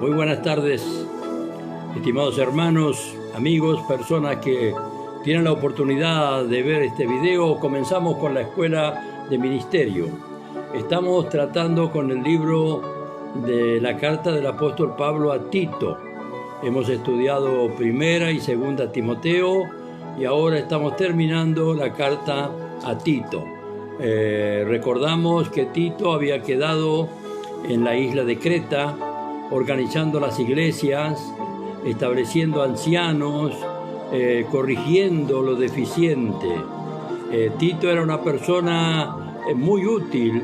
Muy buenas tardes, estimados hermanos, amigos, personas que tienen la oportunidad de ver este video. Comenzamos con la Escuela de Ministerio. Estamos tratando con el libro de la carta del apóstol Pablo a Tito. Hemos estudiado primera y segunda Timoteo y ahora estamos terminando la carta a Tito. Recordamos que Tito había quedado en la isla de Creta, organizando las iglesias, estableciendo ancianos, corrigiendo lo deficiente. Tito era una persona muy útil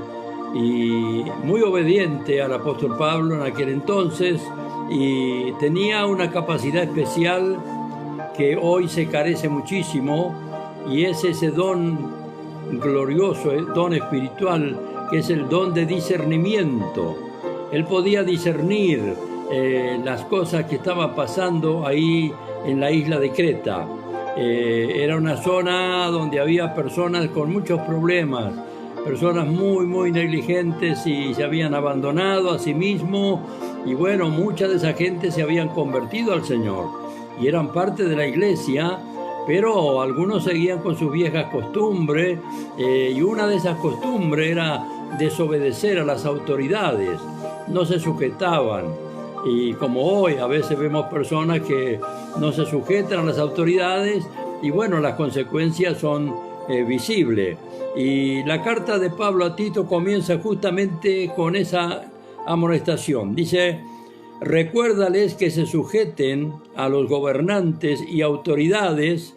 y muy obediente al apóstol Pablo en aquel entonces, y tenía una capacidad especial que hoy se carece muchísimo, y es ese don glorioso, el don espiritual, que es el don de discernimiento. Él podía discernir las cosas que estaban pasando ahí en la isla de Creta. Era una zona donde había personas con muchos problemas, personas muy negligentes y se habían abandonado a sí mismos, y bueno, mucha de esa gente se habían convertido al Señor y eran parte de la iglesia, pero algunos seguían con sus viejas costumbres, y una de esas costumbres era desobedecer a las autoridades. No se sujetaban, y como hoy a veces vemos personas que no se sujetan a las autoridades, y bueno, las consecuencias son visibles. Y la carta de Pablo a Tito comienza justamente con esa amonestación. Dice: recuérdales que se sujeten a los gobernantes y autoridades,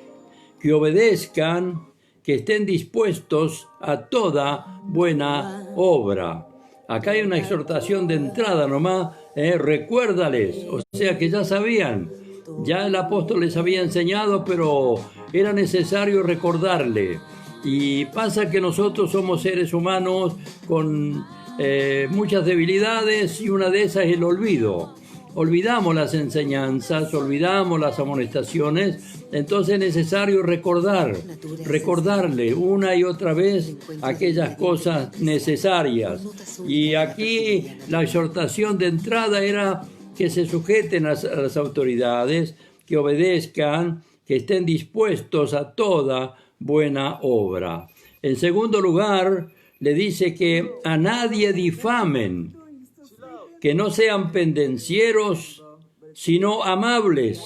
que obedezcan, que estén dispuestos a toda buena obra. Acá hay una exhortación de entrada nomás, recuérdales, o sea que ya sabían, ya el apóstol les había enseñado, pero era necesario recordarle. Y pasa que nosotros somos seres humanos con muchas debilidades, y una de esas es el olvido. Olvidamos las enseñanzas, olvidamos las amonestaciones, entonces es necesario recordarle una y otra vez aquellas cosas necesarias. Y aquí la exhortación de entrada era que se sujeten a las autoridades, que obedezcan, que estén dispuestos a toda buena obra. En segundo lugar, le dice que a nadie difamen, que no sean pendencieros, sino amables,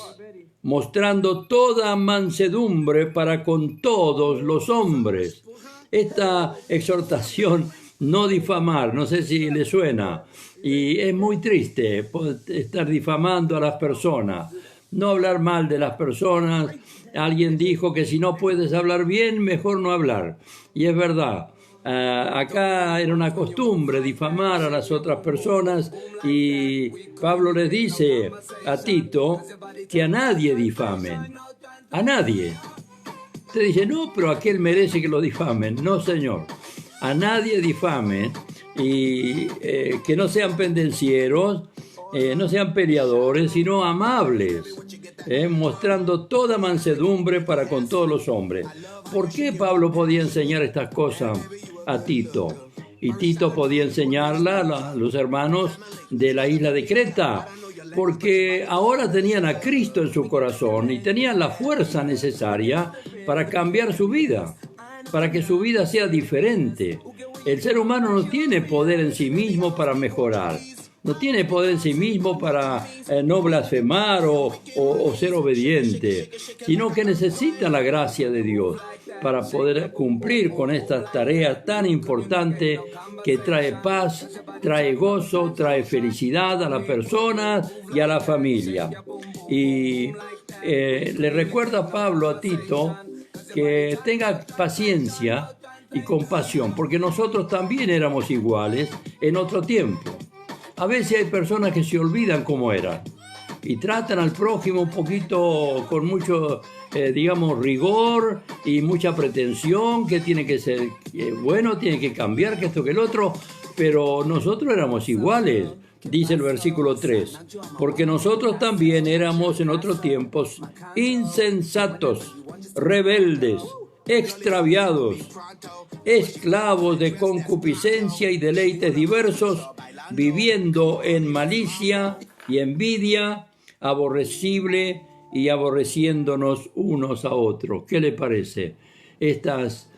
mostrando toda mansedumbre para con todos los hombres. Esta exhortación, no difamar, no sé si le suena, y es muy triste estar difamando a las personas, no hablar mal de las personas. Alguien dijo que si no puedes hablar bien, mejor no hablar, y es verdad. Acá era una costumbre difamar a las otras personas, y Pablo les dice a Tito que a nadie difamen, a nadie. Usted dice: no, pero aquel merece que lo difamen. No, señor, a nadie difamen, y que no sean pendencieros, no sean peleadores, sino amables, mostrando toda mansedumbre para con todos los hombres. ¿Por qué Pablo podía enseñar estas cosas a Tito? Y Tito podía enseñarla a los hermanos de la isla de Creta, porque ahora tenían a Cristo en su corazón y tenían la fuerza necesaria para cambiar su vida, para que su vida sea diferente. El ser humano no tiene poder en sí mismo para mejorar. No tiene poder en sí mismo para no blasfemar o ser obediente, sino que necesita la gracia de Dios para poder cumplir con esta tarea tan importante que trae paz, trae gozo, trae felicidad a la persona y a la familia. Y le recuerda Pablo a Tito que tenga paciencia y compasión, porque nosotros también éramos iguales en otro tiempo. A veces hay personas que se olvidan cómo eran y tratan al prójimo un poquito con mucho, rigor y mucha pretensión, que tiene que ser bueno, tiene que cambiar, que esto, que el otro, pero nosotros éramos iguales, dice el versículo 3, porque nosotros también éramos en otros tiempos insensatos, rebeldes, extraviados, esclavos de concupiscencia y deleites diversos, viviendo en malicia y envidia, aborrecible y aborreciéndonos unos a otros. ¿Qué le parece? Estas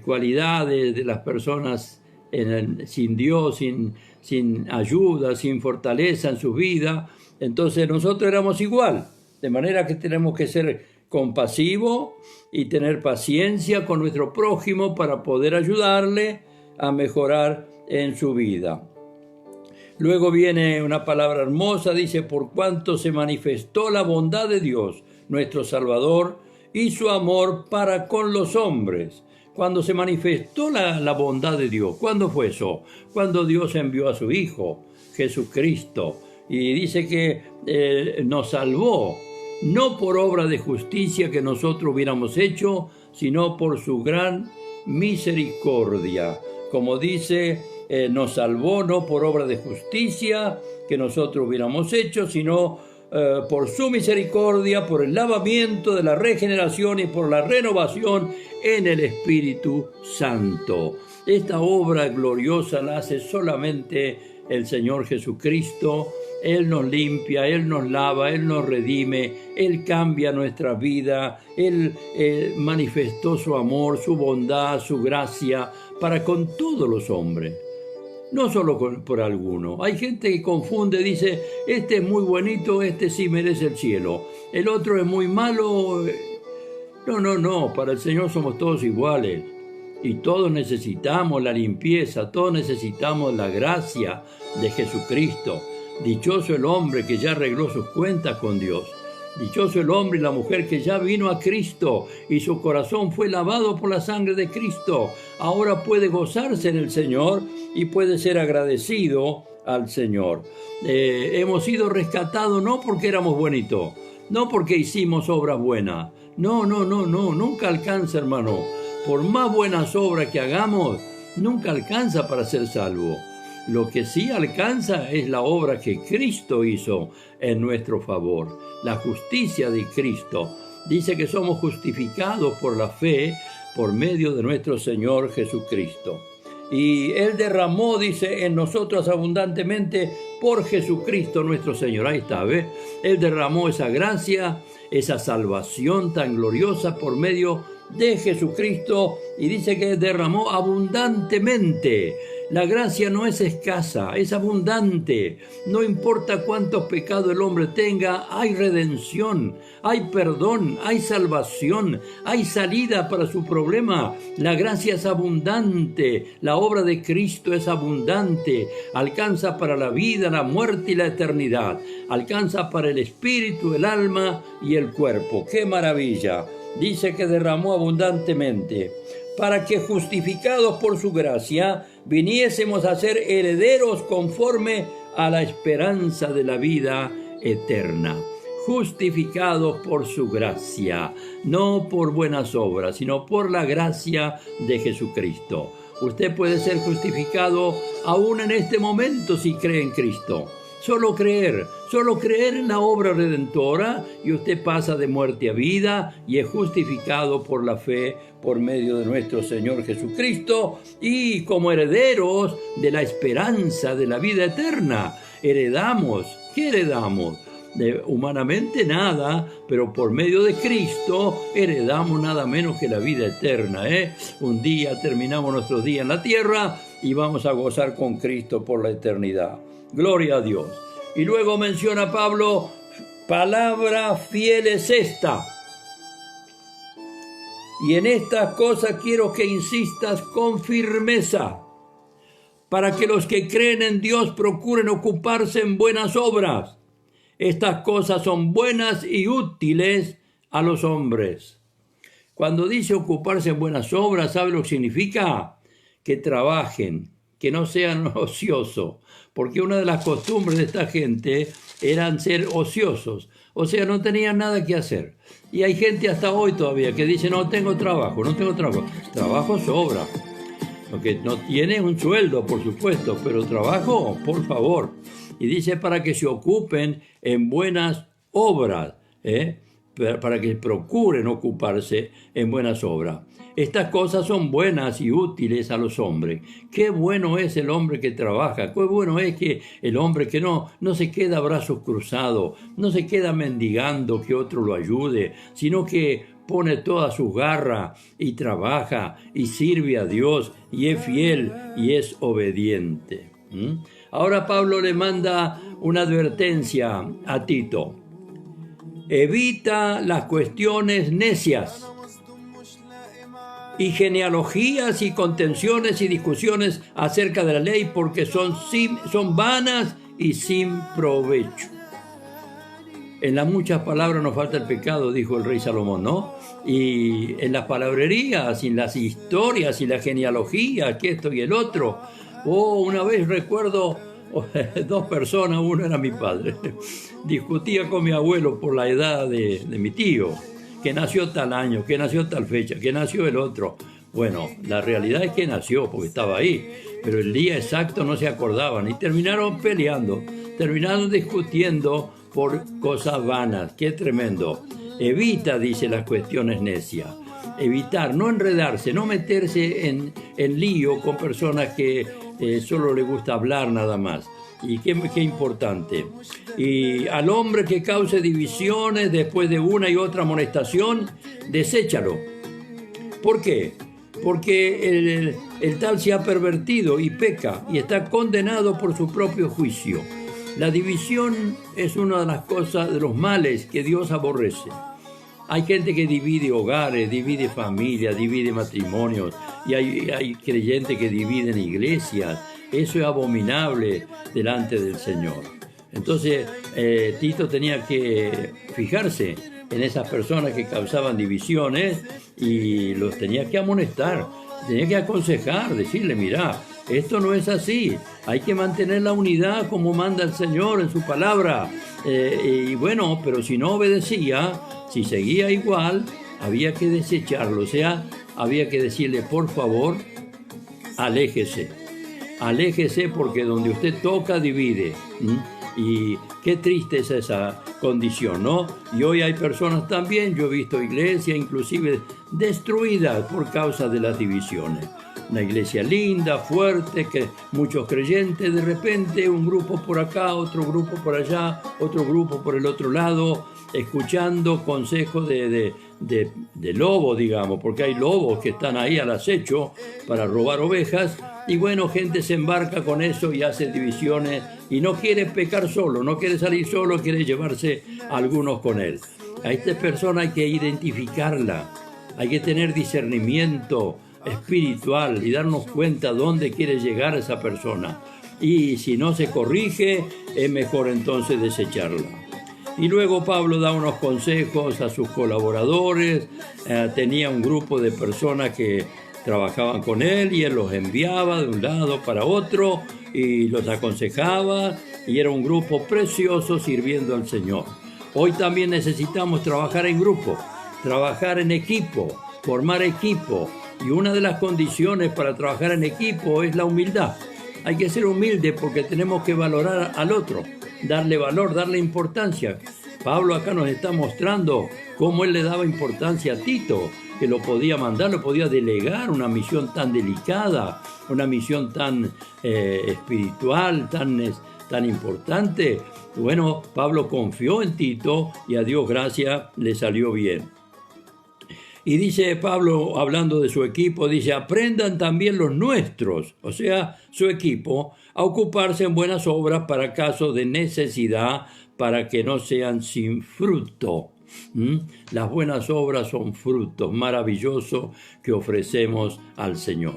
cualidades de las personas sin Dios, sin ayuda, sin fortaleza en su vida, entonces nosotros éramos igual, de manera que tenemos que ser compasivos y tener paciencia con nuestro prójimo para poder ayudarle a mejorar en su vida. Luego viene una palabra hermosa, dice, por cuanto se manifestó la bondad de Dios, nuestro Salvador, y su amor para con los hombres. Cuando se manifestó la bondad de Dios, ¿cuándo fue eso? Cuando Dios envió a su Hijo, Jesucristo, y dice que nos salvó, no por obra de justicia que nosotros hubiéramos hecho, sino por su gran misericordia. Como dice, nos salvó no por obra de justicia que nosotros hubiéramos hecho, sino por su misericordia, por el lavamiento de la regeneración y por la renovación en el Espíritu Santo. Esta obra gloriosa la hace solamente el Señor Jesucristo. Él nos limpia, Él nos lava, Él nos redime, Él cambia nuestra vida, Él manifestó su amor, su bondad, su gracia para con todos los hombres. No solo por alguno. Hay gente que confunde, dice, este es muy bonito, este sí merece el cielo. El otro es muy malo. No, para el Señor somos todos iguales. Y todos necesitamos la limpieza, todos necesitamos la gracia de Jesucristo. Dichoso el hombre que ya arregló sus cuentas con Dios. Dichoso el hombre y la mujer que ya vino a Cristo y su corazón fue lavado por la sangre de Cristo. Ahora puede gozarse en el Señor y puede ser agradecido al Señor. Hemos sido rescatados no porque éramos bonitos, no porque hicimos obras buenas. No, nunca alcanza, hermano. Por más buenas obras que hagamos, nunca alcanza para ser salvo. Lo que sí alcanza es la obra que Cristo hizo en nuestro favor, la justicia de Cristo. Dice que somos justificados por la fe por medio de nuestro Señor Jesucristo. Y Él derramó, dice, en nosotros abundantemente por Jesucristo nuestro Señor. Ahí está, ¿ves? Él derramó esa gracia, esa salvación tan gloriosa por medio de Jesucristo, y dice que derramó abundantemente. La gracia no es escasa, es abundante. No importa cuántos pecados el hombre tenga, hay redención, hay perdón, hay salvación, hay salida para su problema. La gracia es abundante, la obra de Cristo es abundante, alcanza para la vida, la muerte y la eternidad, alcanza para el espíritu, el alma y el cuerpo. ¡Qué maravilla! Dice que derramó abundantemente, para que justificados por su gracia, viniésemos a ser herederos conforme a la esperanza de la vida eterna. Justificados por su gracia, no por buenas obras, sino por la gracia de Jesucristo. Usted puede ser justificado aún en este momento si cree en Cristo. Solo creer en la obra redentora y usted pasa de muerte a vida y es justificado por la fe por medio de nuestro Señor Jesucristo y como herederos de la esperanza de la vida eterna. Heredamos, ¿qué heredamos? Humanamente nada, pero por medio de Cristo heredamos nada menos que la vida eterna. Un día terminamos nuestro día en la tierra y vamos a gozar con Cristo por la eternidad. Gloria a Dios. Y luego menciona Pablo, palabra fiel es esta. Y en estas cosas quiero que insistas con firmeza, para que los que creen en Dios procuren ocuparse en buenas obras. Estas cosas son buenas y útiles a los hombres. Cuando dice ocuparse en buenas obras, ¿sabe lo que significa? Que trabajen, que no sean ociosos, porque una de las costumbres de esta gente eran ser ociosos, o sea, no tenían nada que hacer. Y hay gente hasta hoy todavía que dice, no tengo trabajo. Trabajo sobra. Lo que no tiene un sueldo, por supuesto, pero trabajo, por favor. Y dice para que se ocupen en buenas obras, para que procuren ocuparse en buenas obras. Estas cosas son buenas y útiles a los hombres. Qué bueno es el hombre que trabaja, qué bueno es que el hombre que no se queda brazos cruzados, no se queda mendigando que otro lo ayude, sino que pone todas sus garras y trabaja y sirve a Dios y es fiel y es obediente. Ahora Pablo le manda una advertencia a Tito. Evita las cuestiones necias y genealogías y contenciones y discusiones acerca de la ley, porque son vanas y sin provecho. En las muchas palabras nos falta el pecado, dijo el rey Salomón, ¿no? Y en las palabrerías, y en las historias, y la genealogía, que esto y el otro. Una vez recuerdo dos personas, uno era mi padre, discutía con mi abuelo por la edad de mi tío, que nació tal año, que nació tal fecha, que nació el otro. Bueno, la realidad es que nació porque estaba ahí, pero el día exacto no se acordaban y terminaron peleando, terminaron discutiendo por cosas vanas. ¡Qué tremendo! Evita, dice, las cuestiones necias. Evitar, no enredarse, no meterse en lío con personas que solo le gusta hablar nada más. Y qué importante. Y al hombre que cause divisiones después de una y otra amonestación, deséchalo. ¿Por qué? Porque el tal se ha pervertido y peca y está condenado por su propio juicio. La división es una de las cosas, de los males que Dios aborrece. Hay gente que divide hogares, divide familias, divide matrimonios, y hay creyentes que dividen iglesias. Eso es abominable delante del Señor. Entonces, Tito tenía que fijarse en esas personas que causaban divisiones y los tenía que amonestar, tenía que aconsejar, decirle, mirá, esto no es así, hay que mantener la unidad como manda el Señor en su palabra. Y bueno, pero si no obedecía, si seguía igual, había que desecharlo, o sea, había que decirle, por favor, aléjese, porque donde usted toca, divide. Y qué triste es esa condición, ¿no? Y hoy hay personas también, yo he visto iglesias inclusive destruidas por causa de las divisiones. Una iglesia linda, fuerte, que muchos creyentes, de repente un grupo por acá, otro grupo por allá, otro grupo por el otro lado, escuchando consejos de lobo, digamos, porque hay lobos que están ahí al acecho para robar ovejas. Y bueno, gente se embarca con eso y hace divisiones y no quiere pecar solo, no quiere salir solo, quiere llevarse a algunos con él. A esta persona hay que identificarla, hay que tener discernimiento espiritual y darnos cuenta dónde quiere llegar esa persona. Y si no se corrige, es mejor entonces desecharla. Y luego Pablo da unos consejos a sus colaboradores. Tenía un grupo de personas que trabajaban con él y él los enviaba de un lado para otro y los aconsejaba, y era un grupo precioso sirviendo al Señor. Hoy también necesitamos trabajar en grupo, trabajar en equipo, formar equipo, y una de las condiciones para trabajar en equipo es la humildad. Hay que ser humilde porque tenemos que valorar al otro, darle valor, darle importancia. Pablo acá nos está mostrando cómo él le daba importancia a Tito, que lo podía mandar, lo podía delegar, una misión tan delicada, una misión tan espiritual, tan importante. Bueno, Pablo confió en Tito y a Dios gracias le salió bien. Y dice Pablo, hablando de su equipo, dice, aprendan también los nuestros, o sea, su equipo, a ocuparse en buenas obras para caso de necesidad, para que no sean sin fruto. Las buenas obras son frutos maravillosos que ofrecemos al Señor.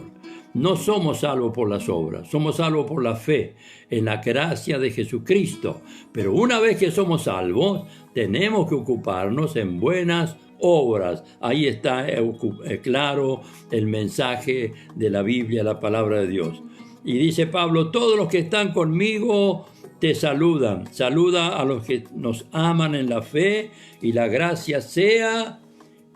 No somos salvos por las obras, somos salvos por la fe en la gracia de Jesucristo. Pero una vez que somos salvos, tenemos que ocuparnos en buenas obras. Ahí está claro el mensaje de la Biblia, la palabra de Dios. Y dice Pablo, todos los que están conmigo te saludan. Saluda a los que nos aman en la fe, y la gracia sea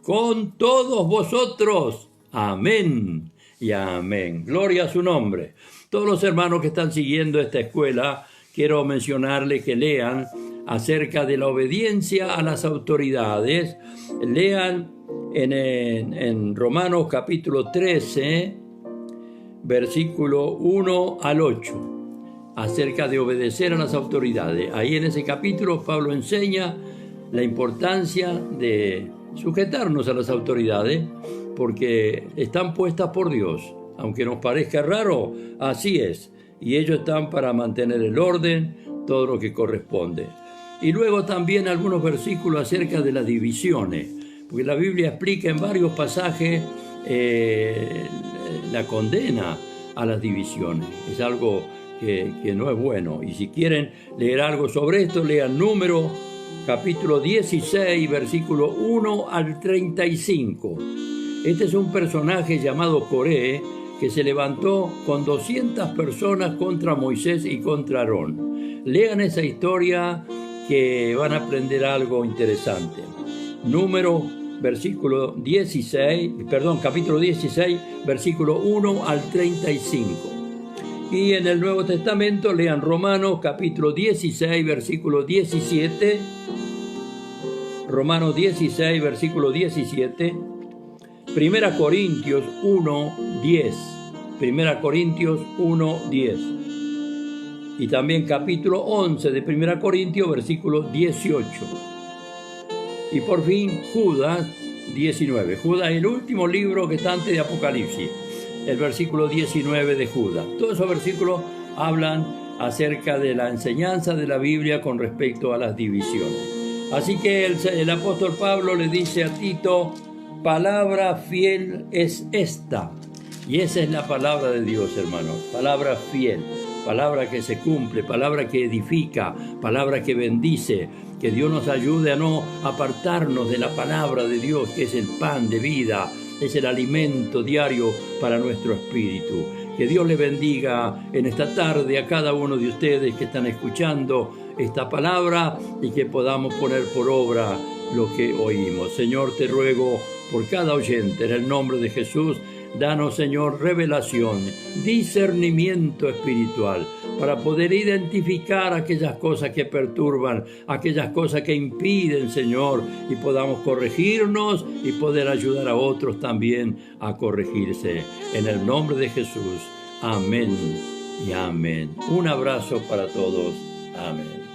con todos vosotros. Amén y amén. Gloria a su nombre. Todos los hermanos que están siguiendo esta escuela, quiero mencionarles que lean acerca de la obediencia a las autoridades. Lean en Romanos capítulo 13, versículo 1 al 8, acerca de obedecer a las autoridades. Ahí en ese capítulo Pablo enseña la importancia de sujetarnos a las autoridades porque están puestas por Dios. Aunque nos parezca raro, así es. Y ellos están para mantener el orden, todo lo que corresponde. Y luego también algunos versículos acerca de las divisiones, porque la Biblia explica en varios pasajes la condena a las divisiones. Es algo que no es bueno. Y si quieren leer algo sobre esto, lean Números capítulo 16, versículo 1 al 35. Este es un personaje llamado Coré, que se levantó con 200 personas contra Moisés y contra Aarón. Lean esa historia que van a aprender algo interesante. Número capítulo 16, versículo 1 al 35. Y en el Nuevo Testamento lean Romanos capítulo 16, versículo 17. Romanos 16, versículo 17. Primera Corintios 1, 10. Primera Corintios 1, 10. Y también capítulo 11 de Primera Corintios, versículo 18. Y por fin Judas 19. Judas es el último libro que está antes de Apocalipsis. El versículo 19 de Judas. Todos esos versículos hablan acerca de la enseñanza de la Biblia con respecto a las divisiones. Así que el apóstol Pablo le dice a Tito, palabra fiel es esta. Y esa es la palabra de Dios, hermanos. Palabra fiel, palabra que se cumple, palabra que edifica, palabra que bendice. Que Dios nos ayude a no apartarnos de la palabra de Dios, que es el pan de vida, es el alimento diario para nuestro espíritu. Que Dios le bendiga en esta tarde a cada uno de ustedes que están escuchando esta palabra y que podamos poner por obra lo que oímos. Señor, te ruego por cada oyente, en el nombre de Jesús, danos, Señor, revelación, discernimiento espiritual, para poder identificar aquellas cosas que perturban, aquellas cosas que impiden, Señor, y podamos corregirnos y poder ayudar a otros también a corregirse. En el nombre de Jesús, amén y amén. Un abrazo para todos. Amén.